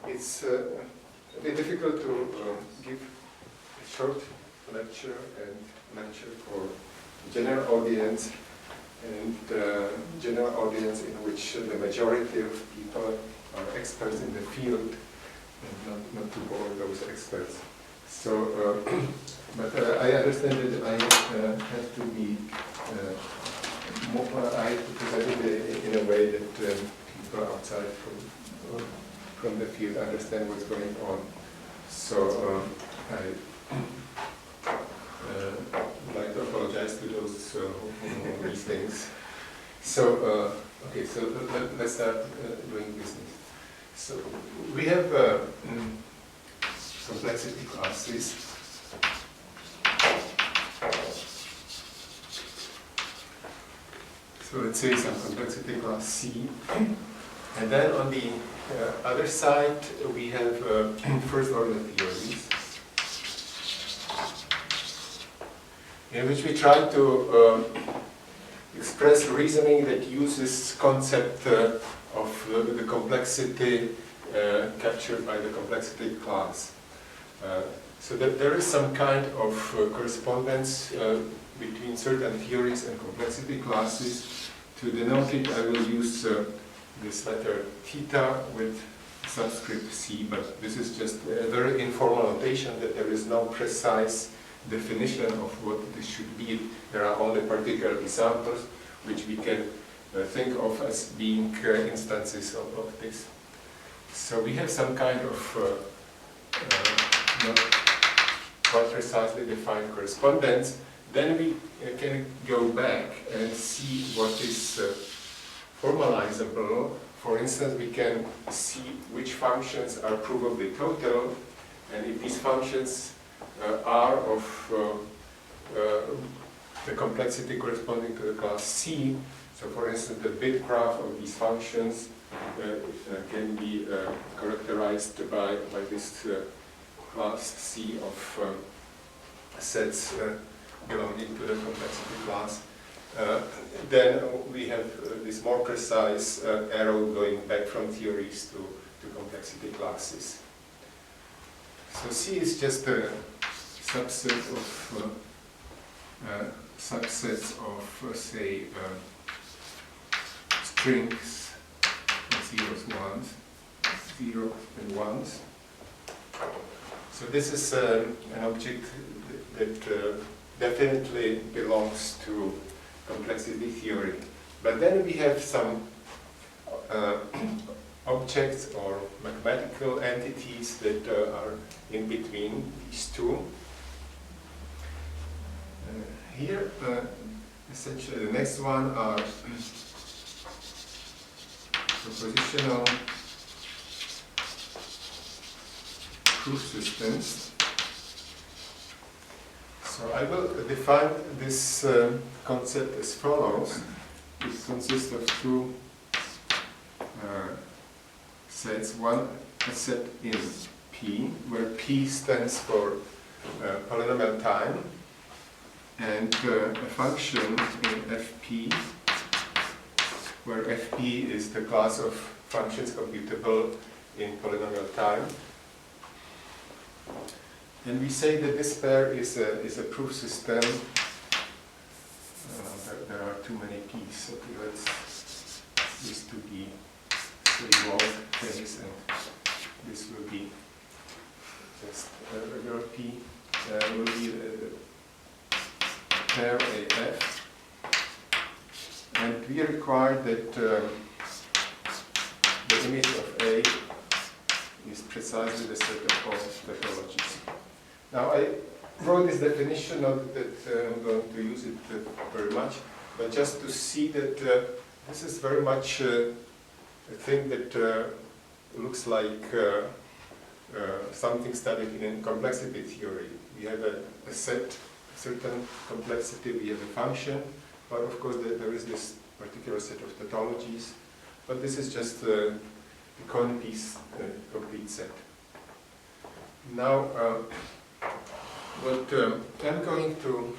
It's a bit difficult to give a short lecture for general audience, and general audience in which the majority of people are experts in the field, and not to bore those experts. So, but I understand that I have to be I have to present it in a way that people outside from the field understand what's going on. So I would like to apologize to those who know these things. So okay, so let's start doing business. So we have complexity classes. So let's say some complexity class C, and then on the other side we have first order theories, in which we try to express reasoning that uses concept of the complexity captured by the complexity class. So that there is some kind of correspondence between certain theories and complexity classes. To denote it, I will use this letter theta with subscript C, but this is just a very informal notation that there is no precise definition of what this should be. There are only particular examples which we can think of as being instances of this. So we have some kind of not quite precisely defined correspondence. Then we can go back and see what is formalizable. For instance, we can see which functions are provably total, and if these functions are of the complexity corresponding to the class C. So for instance, the bit graph of these functions can be characterized by this class C of sets belonging to the complexity class. Then we have this more precise arrow going back from theories to complexity classes. So C is just a subset of subsets of say strings, zeros, ones, 0 and 1s. So this is an object that definitely belongs to complexity theory. But then we have some objects or mathematical entities that are in between these two. Here, essentially the next one are propositional proof systems. So I will define this concept as follows. It consists of two sets. One a set in P, where P stands for polynomial time, and a function in Fp, where Fp is the class of functions computable in polynomial time. And we say that this pair is a proof system. There are too many P's, so let's this to be involved case, and this will be just a regular P. Will be a pair AF, and we require that the image of A is precisely the set of all topologies. Now I wrote this definition, not that I'm going to use it very much, but just to see that this is very much a thing that looks like something studied in complexity theory. We have a set, certain complexity, we have a function, but of course there is this particular set of tautologies, but this is just the coin piece complete set. Now, what I'm going to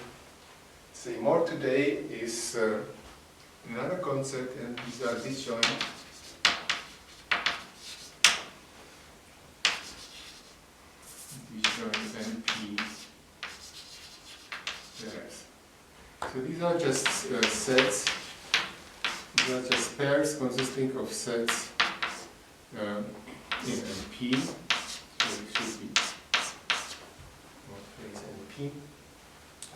say more today is another concept, and these are disjoint So these are just sets. These are just pairs consisting of sets in NP. So it should be phase NP,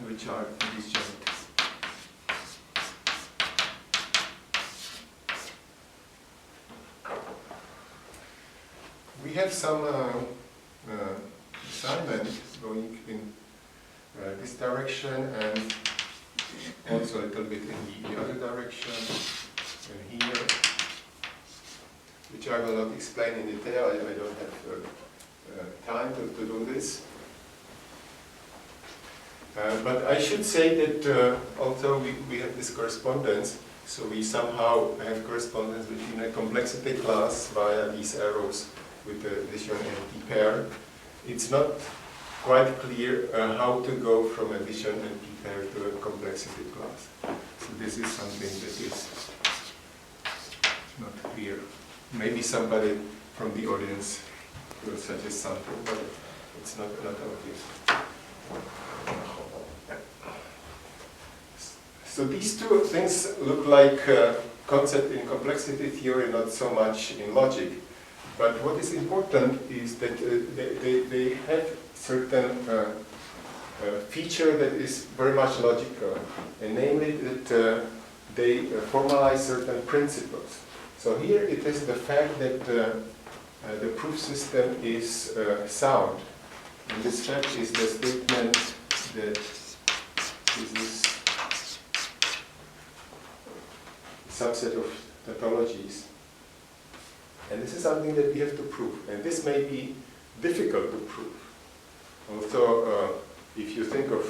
which are disjoint. We have some assignment going in this direction and also a little bit in the other direction and here, which I will not explain in detail. I don't have time to do this. But I should say that although we have this correspondence, so we somehow have correspondence between a complexity class via these arrows with the Disjoint NP-pair, it's not quite clear how to go from a Disjoint NP-pair to a complexity class. So this is something that is not clear. Maybe somebody from the audience will suggest something, but it's not obvious. So these two things look like concept in complexity theory, not so much in logic. But what is important is that they have certain feature that is very much logical, and namely that they formalize certain principles. So here it is the fact that the proof system is sound. And this fact is the statement that this is a subset of tautologies. And this is something that we have to prove. And this may be difficult to prove. Also, if you think of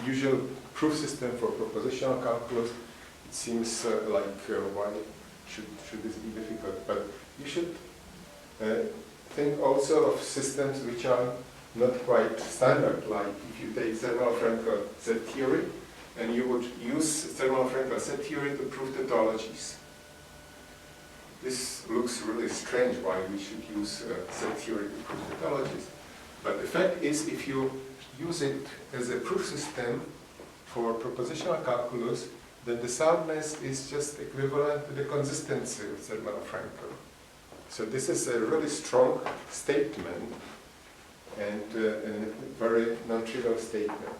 usual proof system for propositional calculus, it seems like why should this be difficult? But you should think also of systems which are not quite standard, like if you take Zermelo-Fraenkel set theory, and you would use Zermelo-Fraenkel set theory to prove tautologies. This looks really strange why we should use set theory to prove tautologies. But the fact is, if you use it as a proof system for propositional calculus, then the soundness is just equivalent to the consistency of Zermelo-Fraenkel. So this is a really strong statement and a very non-trivial statement.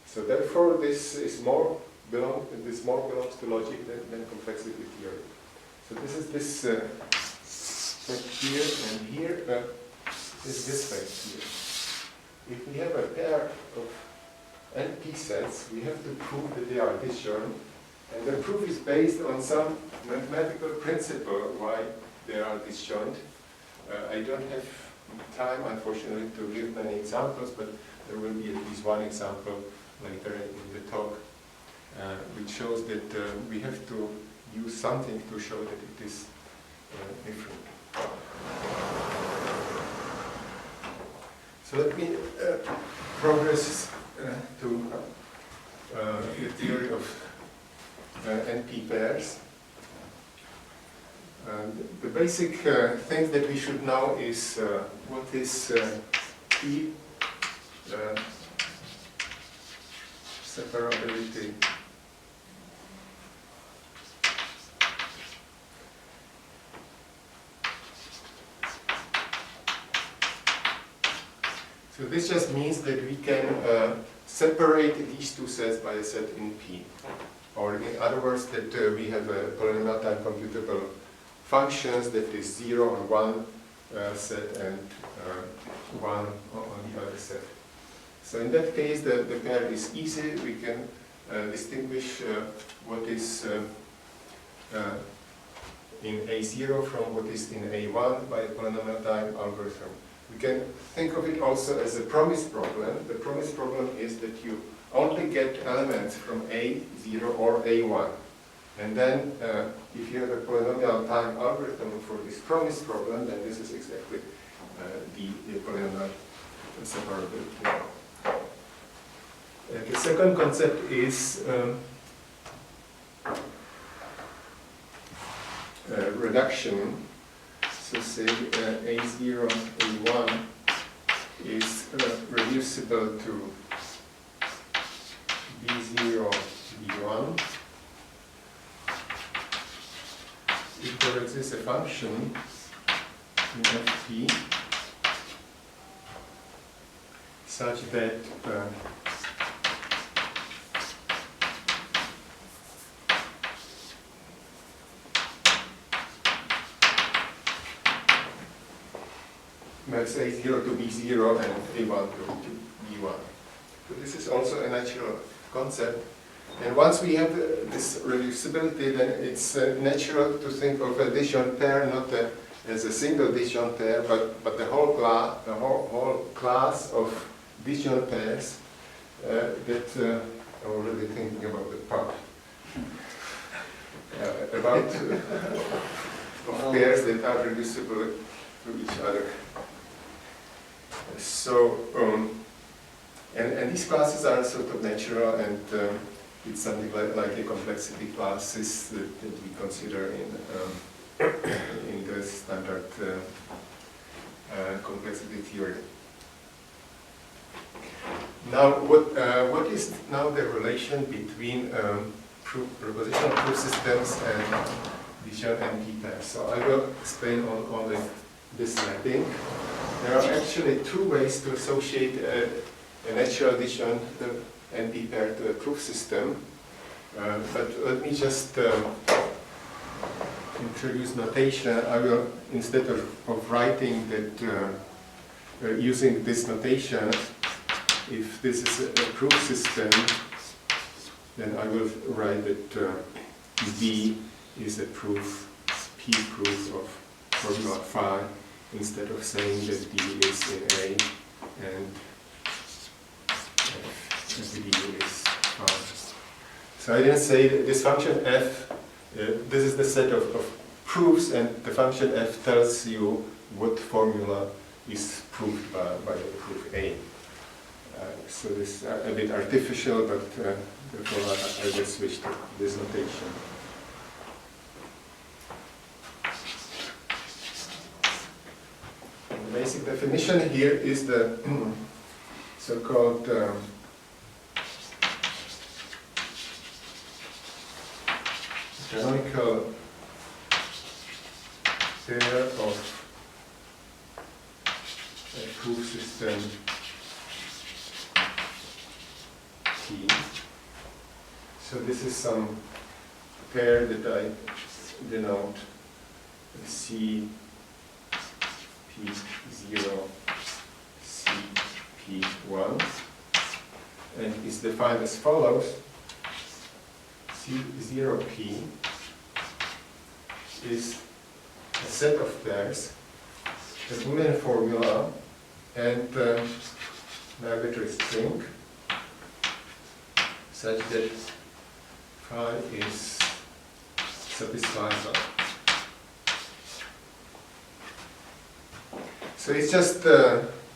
So therefore, this more belongs to logic than complexity theory. So this is this fact here, and here is this fact here. If we have a pair of NP sets, we have to prove that they are disjoint, and the proof is based on some mathematical principle why they are disjoint. I don't have time, unfortunately, to give many examples, but there will be at least one example later in the talk, which shows that we have to use something to show that it is different. So let me progress to the theory of NP-pairs. The basic thing that we should know is what is P separability. So this just means that we can separate these two sets by a set in P. Or in other words, that we have a polynomial time computable functions that is 0 on one set and 1 on the other set. So in that case, the pair is easy. We can distinguish what is in A0 from what is in A1 by a polynomial time algorithm. We can think of it also as a promise problem. The promise problem is that you only get elements from A0 or A1. And then, if you have a polynomial time algorithm for this promise problem, then this is exactly the polynomial separability. The second concept is reduction. So say A0, A1 is reducible to B0, phi1, if there exists a function in Fp such that maps A0 to B0 and A1 to B1. So this is also a natural concept. And once we have this reducibility, then it's natural to think of a disjoint pair not as a single disjoint pair, but the whole class of disjoint pairs that I'm already thinking about the pub. About of pairs that are reducible to each other. So, and these classes are sort of natural, and it's something like a complexity classes that we consider in the standard complexity theory. Now, what is now the relation between propositional proof systems and Disjoint NP-pairs? So I will explain only this mapping. There are actually two ways to associate a natural disjoint NP-pair to a proof system. But let me just introduce notation. I will, instead of writing that using this notation, if this is a proof system, then I will write that B is a proof, P proof of formula phi, instead of saying that D is in A and D is phi. So I didn't say that this function f, this is the set of proofs, and the function f tells you what formula is proved by the proof A. So this is a bit artificial, but therefore I will switch to this notation. And the basic definition here is the so-called canonical pair of a proof system T. So this is some pair that I denote C P0 C P1, and is defined as follows. C0P is a set of pairs, a Boolean formula, and an arbitrary string, such that phi is satisfiable. So it's just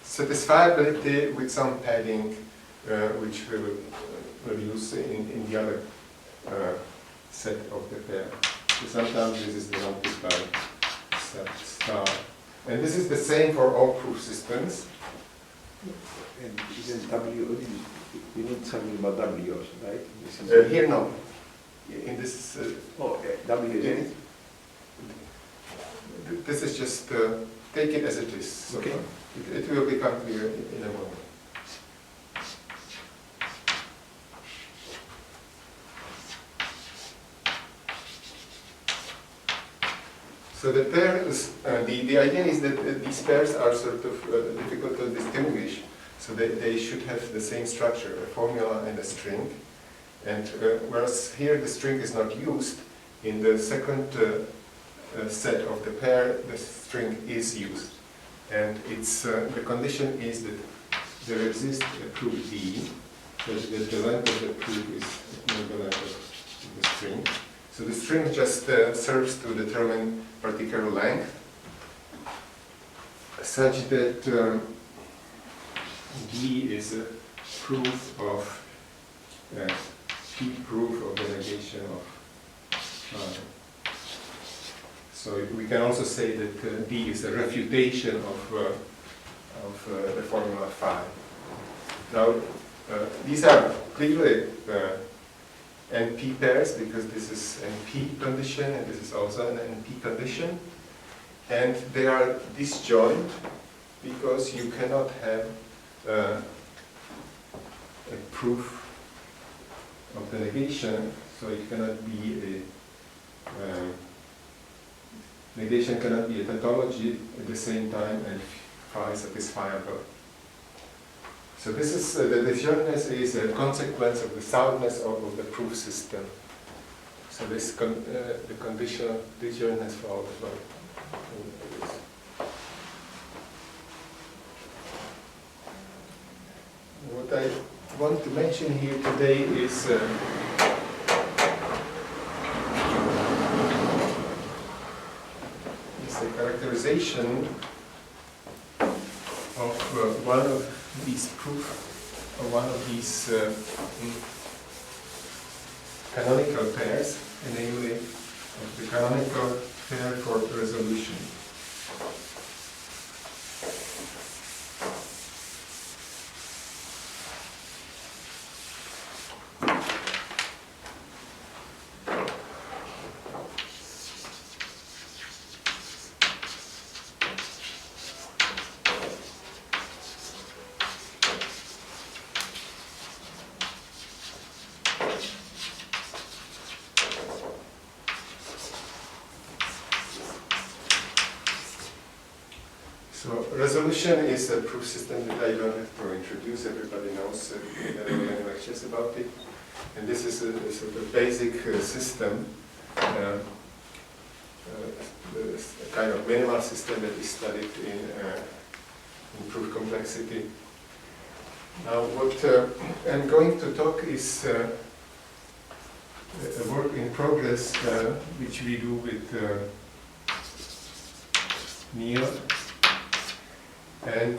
satisfiability with some padding, which we will use in the other set of the pair. So sometimes this is denoted by star. And this is the same for all proof systems. And isn't W, you need something about W also, right? Here, no. In this... W is in it? This is just, take it as it is. So okay. It will become clear in a moment. So the pairs, the idea is that these pairs are sort of difficult to distinguish. So they should have the same structure, a formula and a string. And whereas here the string is not used, in the second set of the pair, the string is used. And it's the condition is that there exists a proof D, so that the length of the proof is the length of the string. So the string just serves to determine particular length, such that D is a proof of P proof of the negation of phi. So we can also say that D is a refutation of the formula phi. Now these are clearly NP-pairs, because this is NP condition and this is also an NP condition. And they are disjoint because you cannot have a proof of the negation, so it cannot be a negation cannot be a tautology at the same time and phi satisfiable. So this is the disjointness is a consequence of the soundness of the proof system. So this the conditional disjointness follows. What I want to mention here today is the characterization of one of these proof, or one of these canonical pairs, namely of the canonical pair for resolution. So resolution is a proof system that I don't have to introduce. Everybody knows there are many lectures about it. And this is a sort of basic system, a kind of minimal system that is studied in proof complexity. Now what I'm going to talk is a work in progress which we do with Neil. And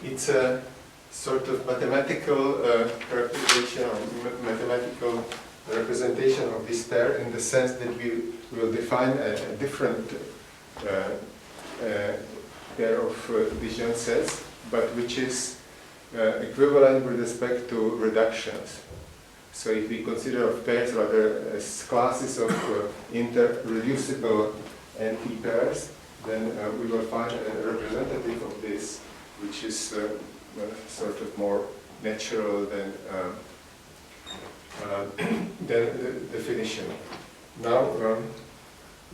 it's a sort of mathematical characterization or mathematical representation of this pair, in the sense that we will define a different pair of disjoint sets, but which is equivalent with respect to reductions. So if we consider of pairs rather as classes of interreducible NP-pairs, then we will find a representative of this, which is sort of more natural than the definition. Now,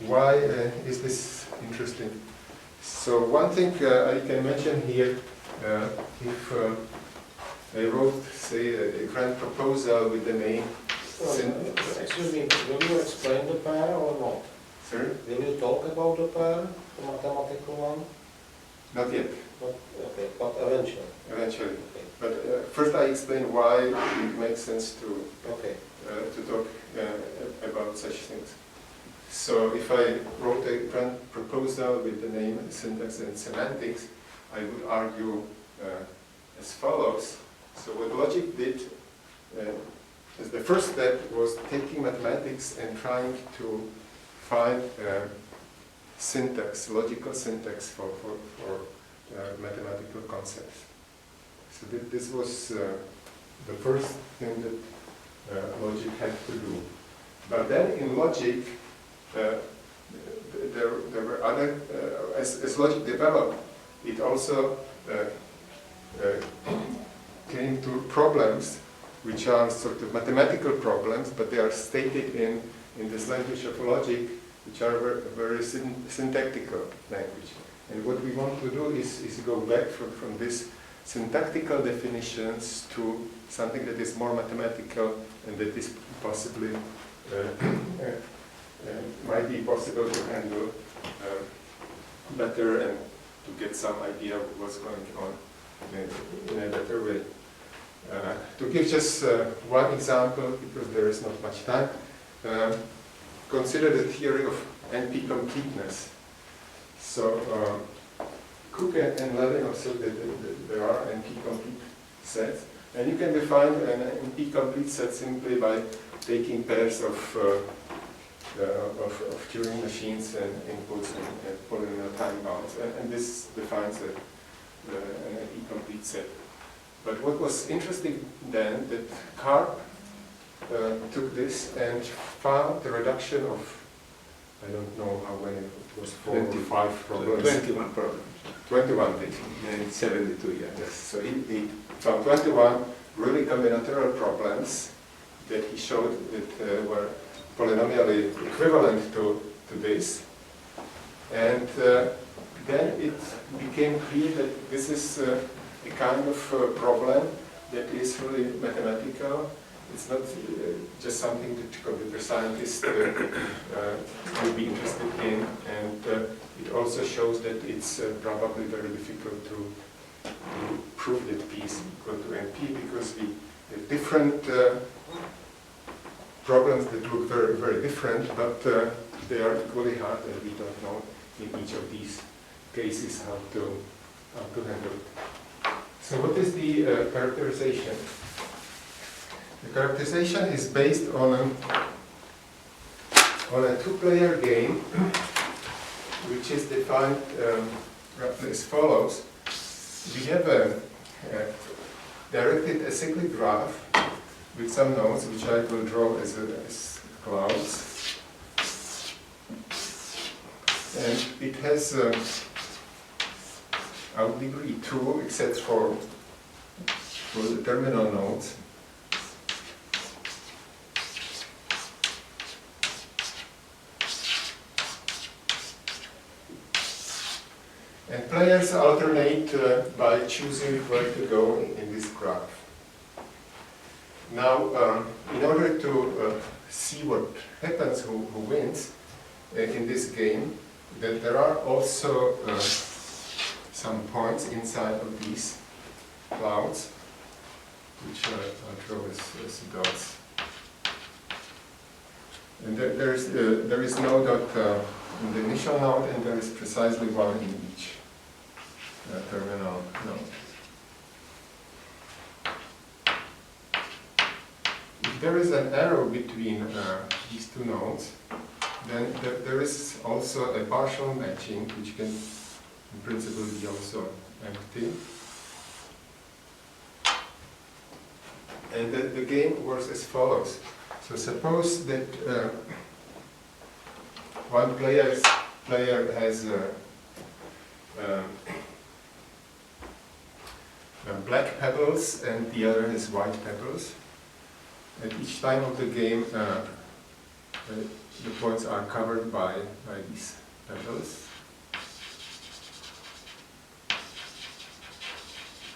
why is this interesting? So one thing I can mention here, if I wrote, say, a grand proposal with the name. Excuse me, will you explain the pair or not? Sorry? Will you talk about the pair, the mathematical one? Not yet. Not, okay, but eventually. Eventually. Okay. But first I explain why it makes sense to talk about such things. So if I wrote a grand proposal with the name Syntax and Semantics, I would argue as follows. So what logic did as the first step was taking mathematics and trying to find syntax, logical syntax for mathematical concepts. So this was the first thing that logic had to do. But then in logic, there were other, as logic developed, it also came to problems which are sort of mathematical problems, but they are stated in this language of logic, which are very syntactical language. And what we want to do is go back from these syntactical definitions to something that is more mathematical and that is possibly, might be possible to handle better and to get some idea of what's going on in a better way. To give just one example, because there is not much time, consider the theory of NP completeness. So Cook and Levin observed that there are NP complete sets, and you can define an NP complete set simply by taking pairs of Turing machines and inputs and polynomial time bounds, and this defines an NP complete set. But what was interesting then, that Karp took this and found the reduction of, I don't know how many, it was 4 or 5 problems. 21 problems. 21 did. And 72, yeah. Yes, so he found 21 really combinatorial problems that he showed that were polynomially equivalent to this. And then it became clear that this is a kind of problem that is really mathematical. It's not just something that computer scientists would be interested in, and it also shows that it's probably very difficult to prove that P is equal to NP, because we have different problems that look very, very different, but they are equally hard, and we don't know in each of these cases how to handle it. So what is the characterization? The characterization is based on a two-player game, which is defined roughly as follows. We have a directed acyclic graph with some nodes, which I will draw as clouds. And it has out degree 2, except for the terminal nodes. And players alternate by choosing where to go in this graph. Now, in order to see what happens, who wins in this game, that there are also some points inside of these clouds, which I'll draw as dots. And there is no dot in the initial node, and there is precisely one in each terminal node. If there is an arrow between these two nodes, then there is also a partial matching, which can in principle be also empty. And the game works as follows. So suppose that one player has black pebbles and the other has white pebbles. At each time of the game, the points are covered by these pebbles.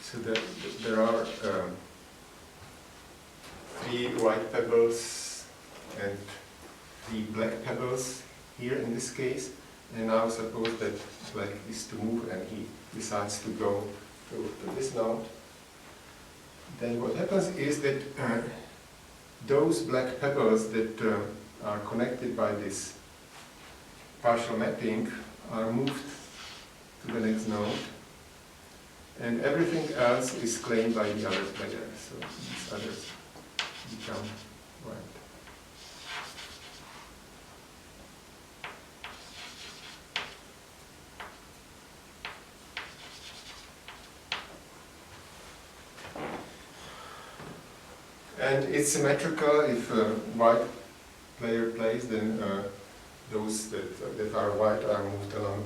So that there are 3 white pebbles and 3 black pebbles here in this case. And now suppose that black is to move and he decides to go to this node. Then what happens is that those black pebbles that are connected by this partial mapping are moved to the next node, and everything else is claimed by the other player. So these others become white. And it's symmetrical. If a white player plays, then those that are white are moved along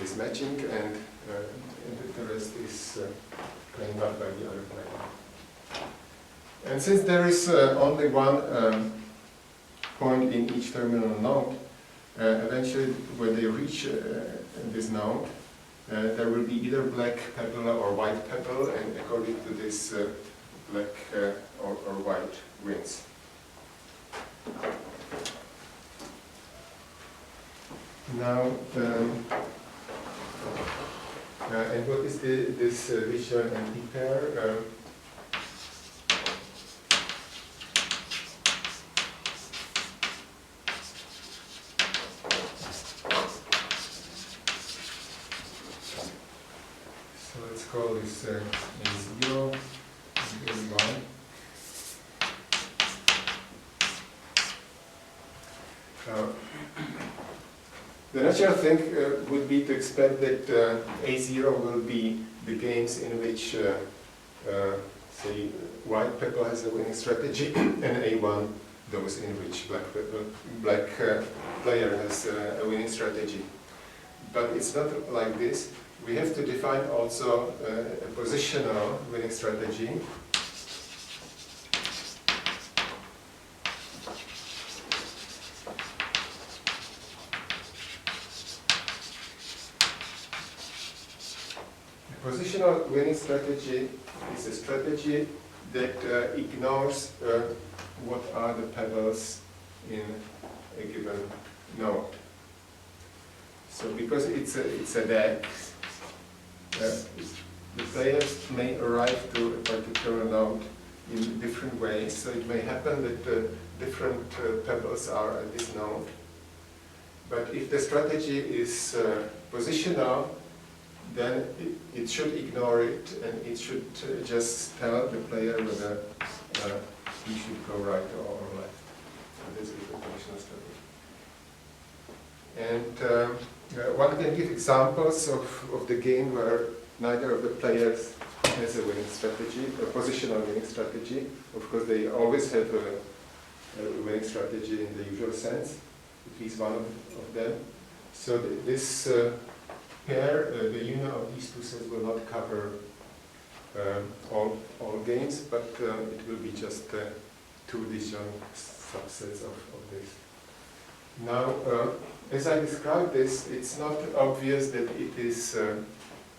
this matching, and the rest is claimed by the other player. And since there is only one point in each terminal node, eventually when they reach this node, there will be either black pebble or white pebble, and according to this, black or white wins. Now, and what is this Disjoint NP-pair? So let's call this A0. The natural thing would be to expect that A0 will be the games in which say white pebble has a winning strategy, and A1 those in which black player has a winning strategy. But it's not like this. We have to define also a positional winning strategy. A positional winning strategy is a strategy that ignores what are the pebbles in a given node. So because it's a deck, the players may arrive to a particular node in different ways. So it may happen that different pebbles are at this node. But if the strategy is positional, then it should ignore it, and it should just tell the player whether he should go right or left. So this is the positional strategy. And one can give examples of the game where neither of the players has a winning strategy, a positional winning strategy. Of course, they always have a winning strategy in the usual sense, at least one of them. So this pair, the union of these two sets will not cover all games, but it will be just two disjoint subsets of this. Now, as I described this, it's not obvious that it is that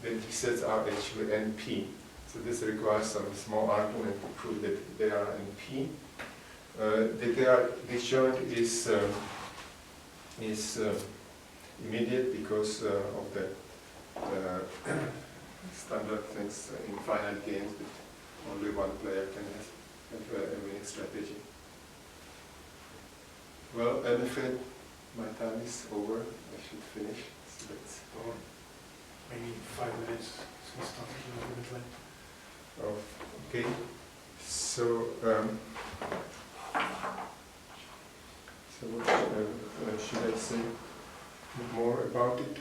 these sets are actually NP. So this requires some small argument to prove that they are NP. That they are disjoint is immediate because of the standard things in finite games that only one player can have a winning strategy. Well, I'm afraid my time is over. I should finish. So that's all. Maybe 5 minutes. So start a little bit late. Oh, okay. So, what should I say more about it?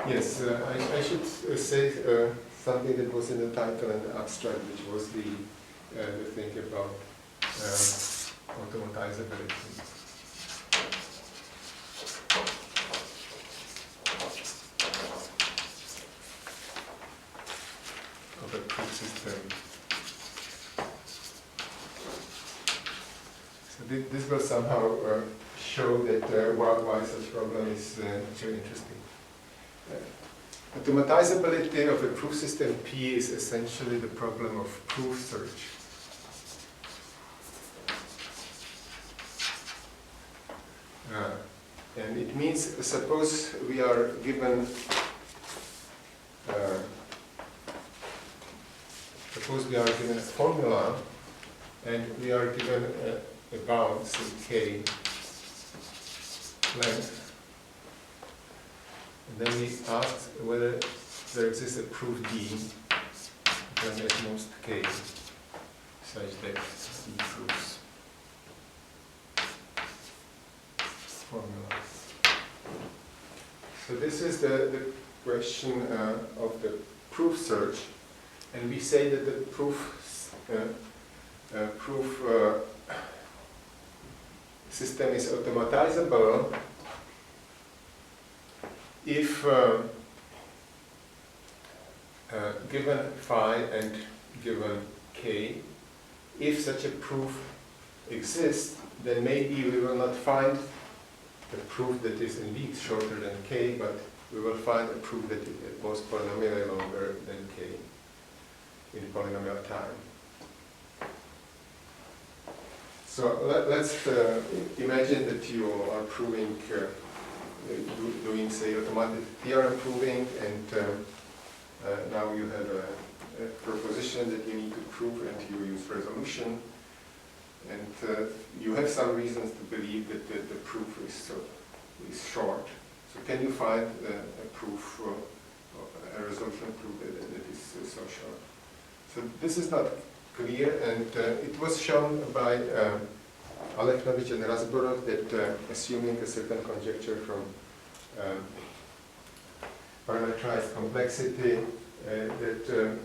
Yes, I should say something that was in the title and the abstract, which was the thing about automatizability. Of a proof system. So this will somehow show that why such problem is actually interesting. Automatizability of a proof system P is essentially the problem of proof search. And it means, suppose we are given a formula, and we are given a bound, say k length, and then we ask whether there exists a proof D, then at most k, such that D proves formula. So this is the question of the proof search, and we say that the proof system is automatizable if given phi and given k, if such a proof exists, then maybe we will not find a proof that is indeed shorter than k, but we will find a proof that is at most polynomially longer than k in polynomial time. So let's imagine that you are proving, doing say automatic theorem proving, and now you have a proposition that you need to prove, and you use resolution, and you have some reasons to believe that the proof is short. So can you find a proof, a resolution proof that is so short? So this is not clear, and it was shown by Aleknovich and Razborov that assuming a certain conjecture from parameterized complexity, that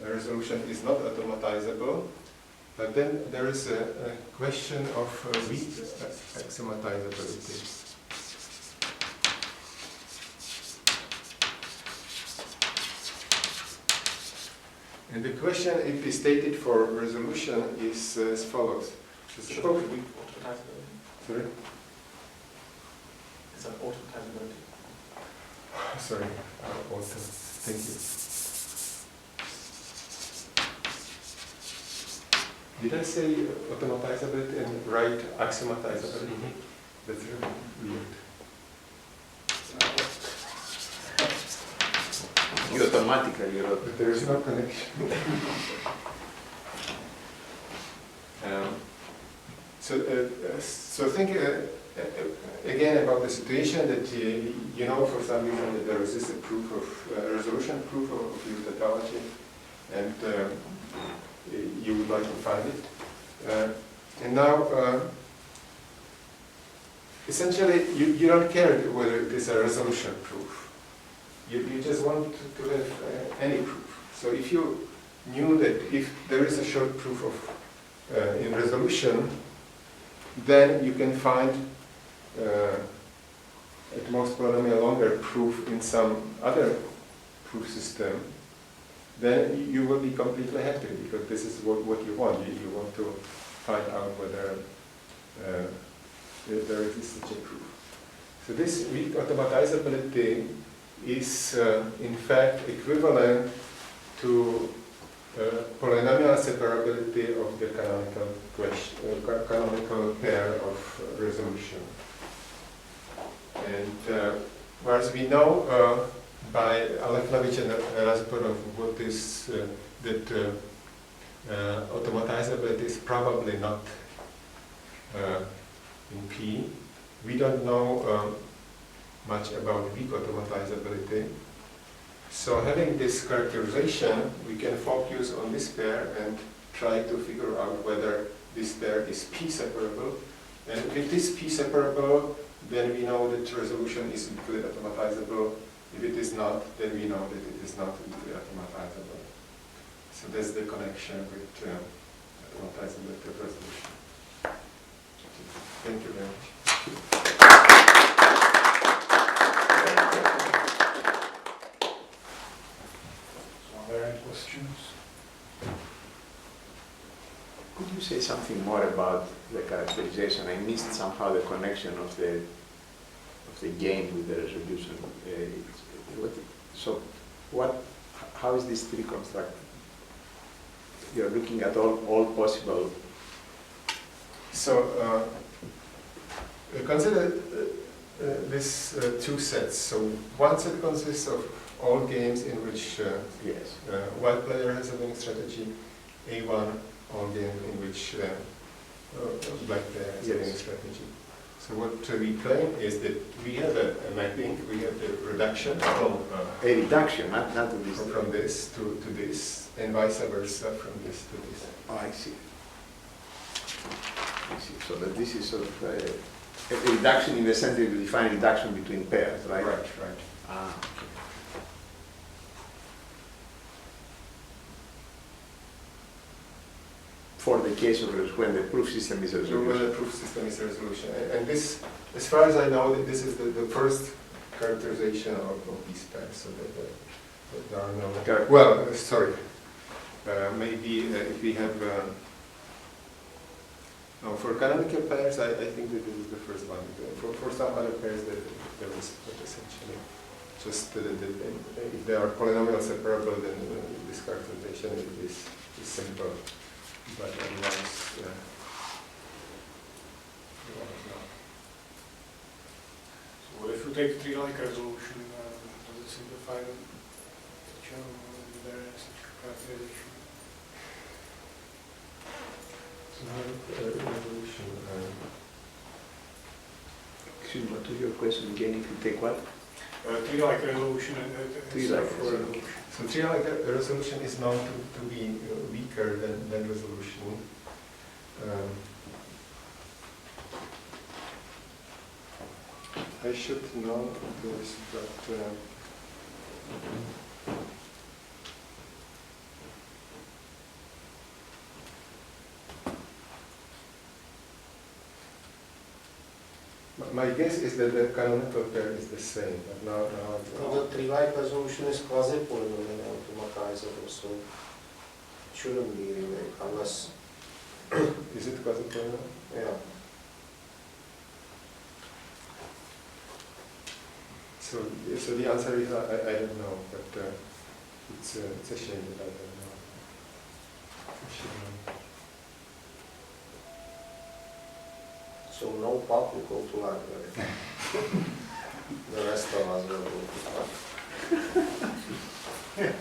resolution is not automatizable. But then there is a question of weak axiomatizability. And the question, if we state it for resolution, is as follows. Suppose we automatizability. Sorry? It's an automatizability. Sorry, auto. Thank you. Did I say automatizability and right axiomatizability? Mm-hmm. That's really weird. You automatically wrote. But there is no connection. So think again about the situation that you know for some reason that there is a proof of resolution proof of your tautology, and you would like to find it. And now, essentially, you don't care whether it is a resolution proof. You just want to have any proof. So if you knew that if there is a short proof of in resolution, then you can find at most polynomial longer proof in some other proof system, then you will be completely happy because this is what you want. You want to find out whether there exists such a proof. So this weak automatizability is in fact equivalent to polynomial separability of the canonical pair of resolution. And whereas we know by Aleknovich and Razborov what is that automatizability is probably not in P. We don't know much about weak automatizability. So having this characterization, we can focus on this pair and try to figure out whether this pair is P-separable. And if it is P-separable, then we know that resolution is weakly automatizable. If it is not, then we know that it is not weakly automatizable. So that's the connection with automatizability of resolution. Thank you very much. Are there any questions? Could you say something more about the characterization? I missed somehow the connection of the game with the resolution. How is this tree constructed? You're looking at all possible. So consider this two sets. So one set consists of all games in which Yes. white player has a winning strategy, A1 all game in which black player has a winning strategy. So what we claim is that we have a mapping, we have the reduction from A reduction, not to this. from this to this, and vice versa from this to this. Oh, I see. I see. So that this is sort of a reduction in the sense that you define reduction between pairs, right? Right, right. Ah, okay. For the case of when the proof system is a So when resolution. the proof system is a resolution. And this, as far as I know, this is the first characterization of these pairs. So that there are no... Correct. Well, sorry. Maybe if we have... no, for canonical pairs, I think that this is the first one. For some other pairs, there is essentially just if they are polynomial separable, then this characterization is simple. But otherwise, not. So if you take tree-like resolution, does it simplify the picture, or is there such a characterization? Resolution. Excuse me, to your question again, if you take what? Tree-like resolution Tree-like for resolution. So tree-like resolution is known to be weaker than resolution. I should know this, but My guess is that the canonical pair is the same, but now The tree-like resolution is quasi-polynomial automatizable, so it shouldn't be really, unless, is it quasi-polynomial? yeah. So the answer is I don't know, but it's a shame that I don't know. I should know. So no pub, you go to library. The rest of us will go to pub. Yes.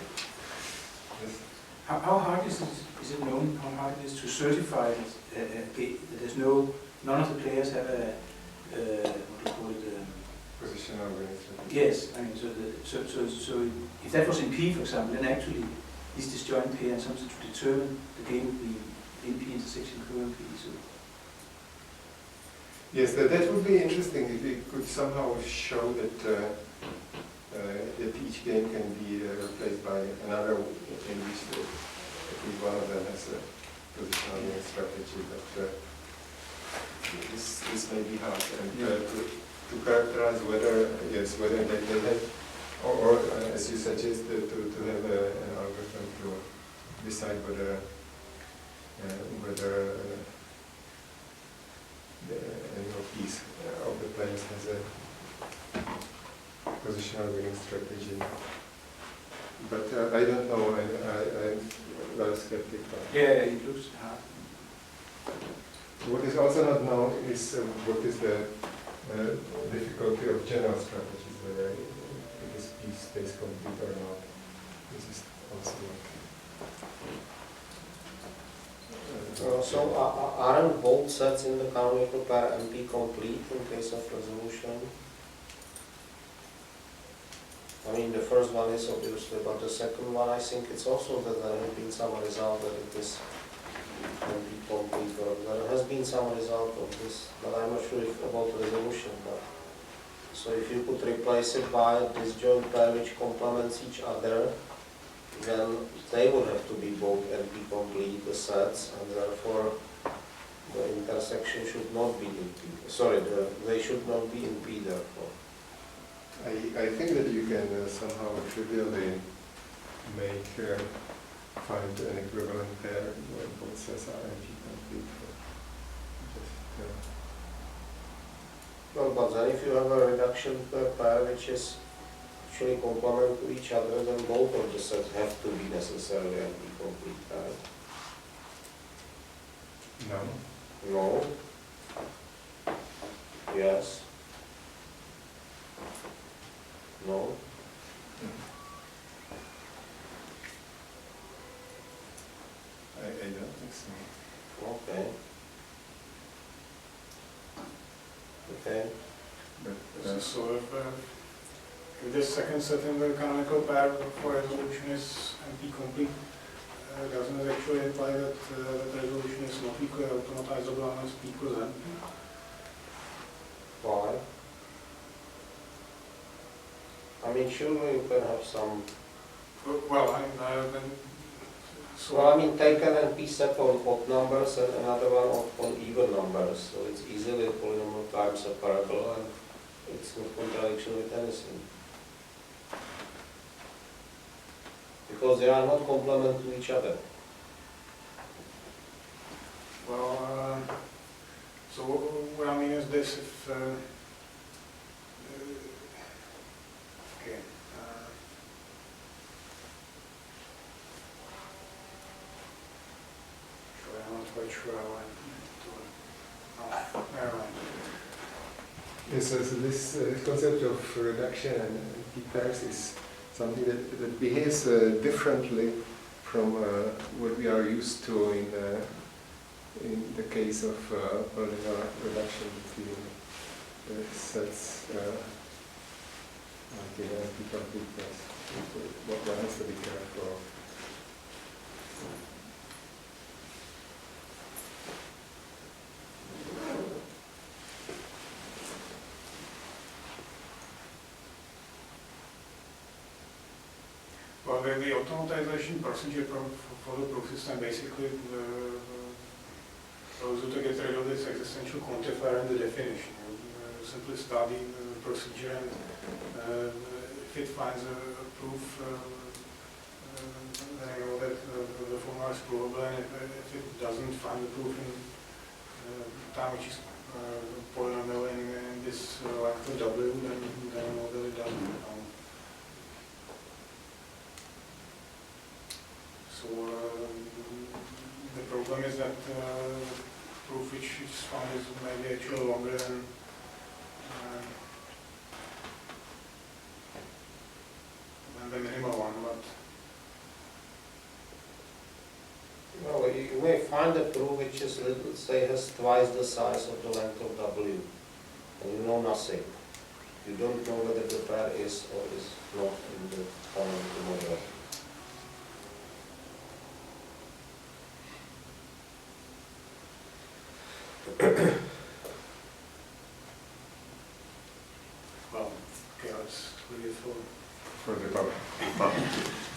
How hard is it known how hard it is to certify that there's none of the players have a what do you call it? Positional organization. Yes, I mean so if that was in P, for example, then actually these disjoint pair and something to determine the game would be NP intersection co-NP. So Yes, that would be interesting if we could somehow show that that each game can be replaced by another in which at least one of them has a positional strategy. But this may be hard, and to characterize whether they have, or as you suggested, to have an algorithm to decide whether any of these of the players has a positional winning strategy. But I don't know. I'm very skeptical. yeah, it looks hard. What is also not known is what is the difficulty of general strategies, whether it is p-space complete or not. This is also So aren't both sets in the canonical pair NP complete in case of resolution? I mean, the first one is obviously, but the second one, I think it's also that there has been some result that it is NP complete, or there has been some result of this, but I'm not sure if about resolution. But so if you could replace it by a disjoint pair which complements each other, then they would have to be both NP complete, the sets, and therefore the intersection should not be in P. Sorry, they should not be in P, therefore. I think that you can somehow trivially find an equivalent pair where both sets are NP complete. Well, but then if you have a reduction pair which is actually complement to each other, then both of the sets have to be necessarily NP complete, right? No. No. Yes. No. I don't think so. Okay. Okay. But This is sort of, if this second set in the canonical pair for resolution is NP complete, doesn't it actually imply that the resolution is not equally automatizable unless P equals NP? Why? I mean, surely you can have some. Well, I mean, so Well, I mean, take an NP set on odd numbers and another one on even numbers, so it's easily polynomial time separable and it's not contradiction with anything. Because they are not complement to each other. well, so what I mean is this: if okay. I'm not quite sure how I do it. Oh, never mind. yes, so this concept of reduction and p-pairs is something that behaves differently from what we are used to in the case of polynomial reduction between sets like in NP-complete pairs. One has to be careful of. Well, the automatization procedure for the proof system basically allows you to get rid of this existential quantifier in the definition. simply study the procedure, and if it finds a proof, then I know that the formula is provable, and if it doesn't find the proof in time which is polynomial in this length of W, then I know that it doesn't count. So the problem is that proof which is found is maybe actually longer than the minimal one, but Well, you may find a proof which is, let's say, has twice the size of the length of W, and you know nothing. You don't know whether the pair is or is not in the canonical model. well, okay, let's leave it for For the